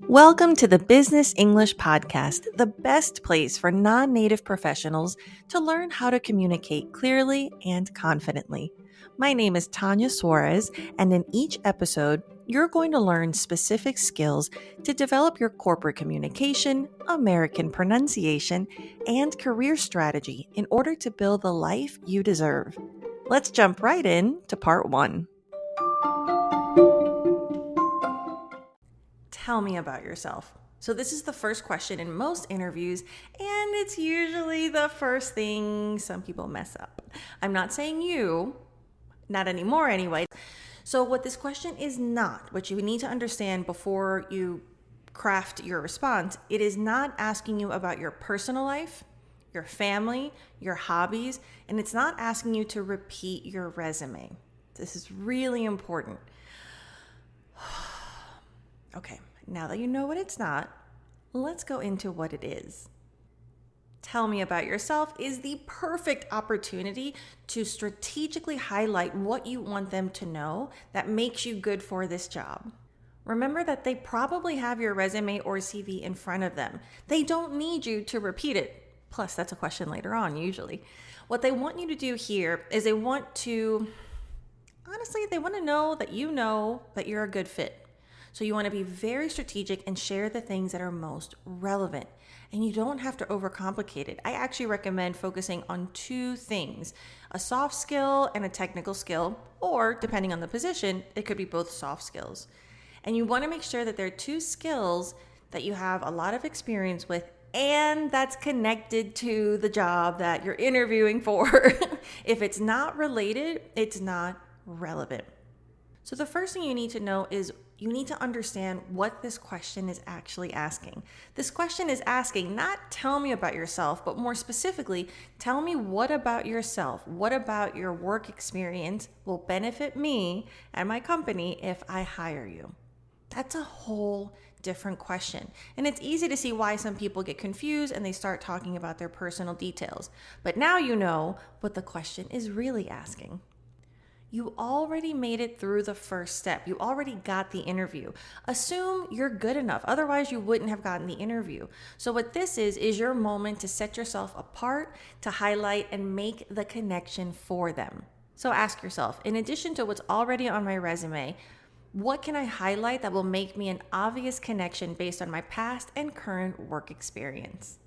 Welcome to the Business English Podcast, the best place for non-native professionals to learn how to communicate clearly and confidently. My name is Tanya Suarez, and in each episode, you're going to learn specific skills to develop your corporate communication, American pronunciation, and career strategy in order to build the life you deserve. Let's jump right in to part 1. Tell me about yourself. So this is the first question in most interviews, and it's usually the first thing some people mess up. I'm not saying you, not anymore anyway. So what this question is not, what you need to understand before you craft your response, it is not asking you about your personal life, your family, your hobbies, and it's not asking you to repeat your resume. This is really important. Okay, now that you know what it's not, let's go into what it is. Tell me about yourself is the perfect opportunity to strategically highlight what you want them to know that makes you good for this job. Remember that they probably have your resume or CV in front of them. They don't need you to repeat it. Plus, that's a question later on, usually. What they want you to do here is they want to know that you know that you're a good fit. So you want to be very strategic and share the things that are most relevant. And you don't have to overcomplicate it. I actually recommend focusing on 2 things, a soft skill and a technical skill, or depending on the position, it could be both soft skills. And you want to make sure that there are 2 skills that you have a lot of experience with and that's connected to the job that you're interviewing for. If it's not related, it's not relevant. So the first thing you need to know is you need to understand what this question is actually asking. This question is asking not tell me about yourself, but more specifically, tell me what about yourself, what about your work experience will benefit me and my company if I hire you. That's a whole different question. And it's easy to see why some people get confused and they start talking about their personal details. But now you know what the question is really asking. You already made it through the first step. You already got the interview. Assume you're good enough. Otherwise, you wouldn't have gotten the interview. So what this is your moment to set yourself apart, to highlight and make the connection for them. So ask yourself, in addition to what's already on my resume, what can I highlight that will make me an obvious connection based on my past and current work experience?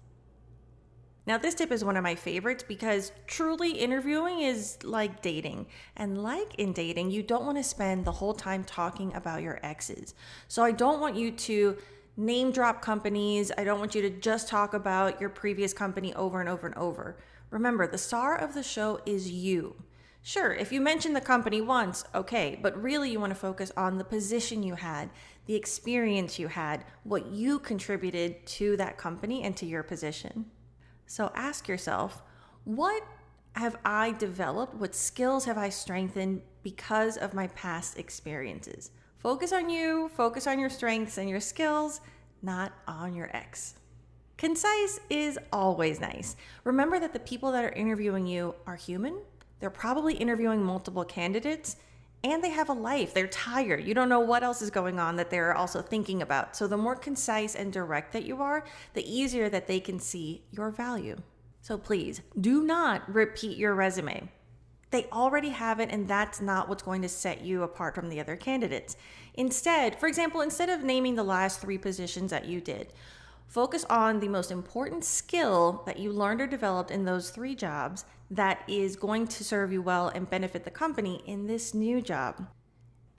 Now, this tip is one of my favorites because truly interviewing is like dating. And like in dating, you don't want to spend the whole time talking about your exes. So I don't want you to name drop companies. I don't want you to just talk about your previous company over and over and over. Remember, the star of the show is you. Sure, if you mention the company once, okay, but really you want to focus on the position you had, the experience you had, what you contributed to that company and to your position. So ask yourself, what have I developed? What skills have I strengthened because of my past experiences? Focus on you, focus on your strengths and your skills, not on your ex. Concise is always nice. Remember that the people that are interviewing you are human. They're probably interviewing multiple candidates and they have a life. They're tired. You don't know what else is going on that they're also thinking about. So the more concise and direct that you are, the easier that they can see your value. So please do not repeat your resume. They already have it, and that's not what's going to set you apart from the other candidates. Instead, for example, instead of naming the last 3 positions that you did, focus on the most important skill that you learned or developed in those 3 jobs that is going to serve you well and benefit the company in this new job.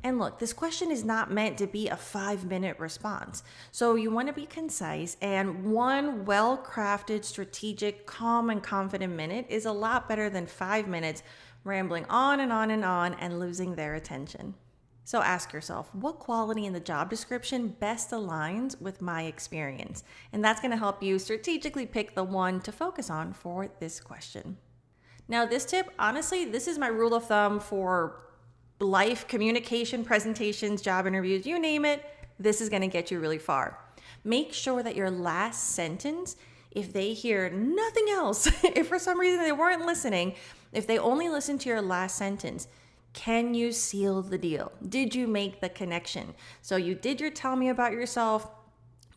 And look, this question is not meant to be a 5-minute response. So you want to be concise, and 1 well-crafted, strategic, calm, and confident minute is a lot better than 5 minutes rambling on and on and on and losing their attention. So ask yourself, what quality in the job description best aligns with my experience? And that's going to help you strategically pick the one to focus on for this question. Now, this tip, honestly, this is my rule of thumb for life, communication, presentations, job interviews, you name it, this is going to get you really far. Make sure that your last sentence, if they hear nothing else, if for some reason they weren't listening, if they only listen to your last sentence, can you seal the deal? Did you make the connection? So you did your tell me about yourself.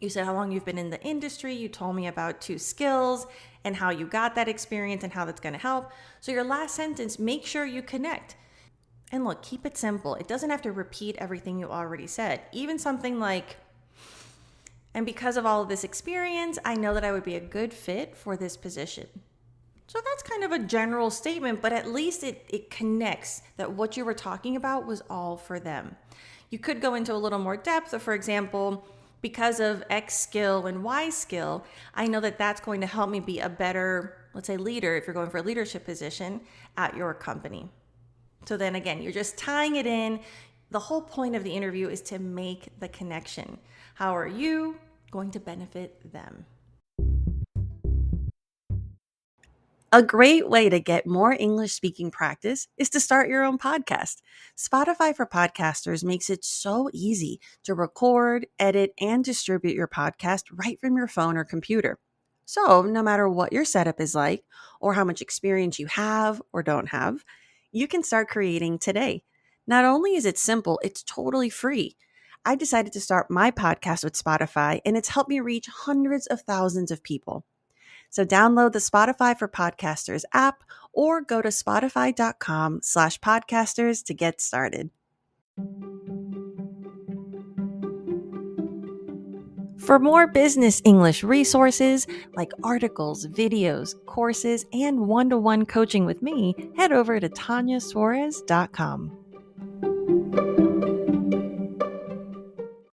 You said how long you've been in the industry. You told me about 2 skills and how you got that experience and how that's going to help. So your last sentence, make sure you connect. And look, keep it simple. It doesn't have to repeat everything you already said. Even something like, and because of all of this experience, I know that I would be a good fit for this position. So that's kind of a general statement, but at least it connects that what you were talking about was all for them. You could go into a little more depth, for example, because of X skill and Y skill, I know that that's going to help me be a better, let's say, leader if you're going for a leadership position at your company. So then again, you're just tying it in. The whole point of the interview is to make the connection. How are you going to benefit them? A great way to get more English speaking practice is to start your own podcast. Spotify for Podcasters makes it so easy to record, edit, and distribute your podcast right from your phone or computer. So, no matter what your setup is like, or how much experience you have or don't have, you can start creating today. Not only is it simple, it's totally free. I decided to start my podcast with Spotify, and it's helped me reach hundreds of thousands of people. So download the Spotify for Podcasters app or go to spotify.com/podcasters to get started. For more business English resources like articles, videos, courses, and one-to-one coaching with me, head over to tanyasuarez.com.